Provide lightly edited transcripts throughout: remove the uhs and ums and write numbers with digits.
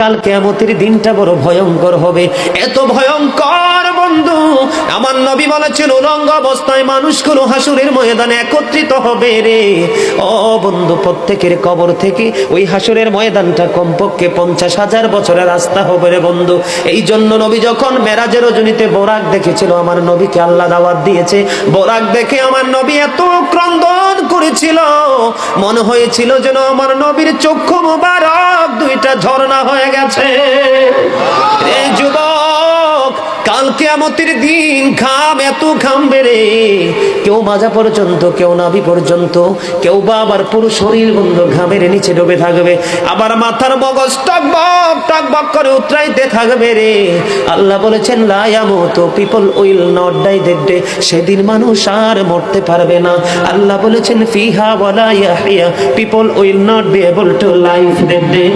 কাল কিয়ামতের দিনটা বড় ভয়ঙ্কর হবে, এত ভয়ঙ্কর বন্ধু। আমার নবী বলেছেন উলঙ্গ অবস্থায় মানুষগুলো হাসুরের ময়দানে একত্রিত হবে রে। ও বন্ধু, প্রত্যেকের কবর থেকে ওই হাসুরের ময়দানটা কমপক্ষে 50,000 বছরের রাস্তা হবে রে বন্ধু। এই জন্য নবী যখন মেরাজের রজনীতে বোরাক দেখেছিল, আমার নবীকে আল্লাহ দাওয়াত দিয়েছে, বোরাক দেখে আমার নবী এত ক্রন্দন করেছিল, মনে হয়েছিল যেন আমার নবীর চক্ষু মুবারক দুইটা ঝর্ণা হয়ে গেছে। এই যুবক, কাল কিয়ামতের দিন ঘাম এত ঘামবে রে, কেউ মাজা পর্যন্ত, কেউ নাভি পর্যন্ত, কেউ বা আবার পুরো শরীর বন্ধু ঘামের নিচে ডুবে থাকবে, আবার মাথার মগজ টকবক টকবক করে উতরাইতে থাকবে রে। আল্লাহ বলেছেন লা ইয়ামুতু, people will not die that day, সেদিন মানুষ আর মরতে পারবে না। আল্লাহ বলেছেন ফিহা ওয়ালা ইয়াহইয়া, people will not be able to live that day,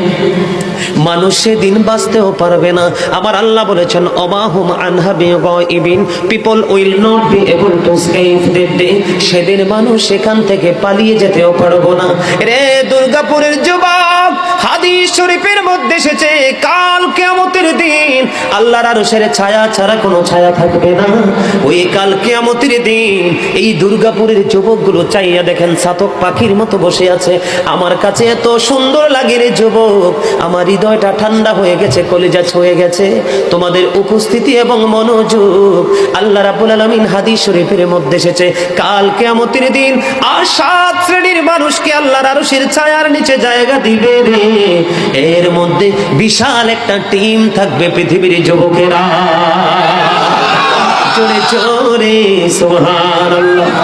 মানুষ সেদিন বাঁচতেও পারবে না। আমার আল্লাহ বলেছেন অমাহুম আনহা বিগাইবিন, people will not be able to escape that day, সেদিন মানুষ সেখান থেকে পালিয়ে যেতেও পারবো না রে। দুর্গাপুরের যুবক, হাদিস শরীফের মধ্যে এসেছে কাল কিয়ামতের দিন আল্লাহর আরশের ছায়া ছাড়া কোনো ছায়া থাকবে না। ওই কাল কিয়ামতের দিন এই দুর্গাপুরের যুবকগুলো চাইয়া দেখেন চাতক পাখির মতো বসে আছে। আমার কাছে এত সুন্দর লাগে রে যুবক, আমার হৃদয়টা ঠান্ডা হয়ে গেছে, কলিজা ছুঁয়ে গেছে তোমাদের উপস্থিতি এবং মনোযোগ। আল্লাহ রাব্বুল আলামিন হাদিস শরীফের মধ্যে এসেছে কাল কিয়ামতের দিন আর 7 শ্রেণীর মানুষকে আল্লাহর আরশের ছায়ার নিচে জায়গা দিবে রে। এর মধ্যে বিশাল একটা টিম থাকবে পৃথিবীর যুবকেরা। জোরে জোরে সুবহানাল্লাহ।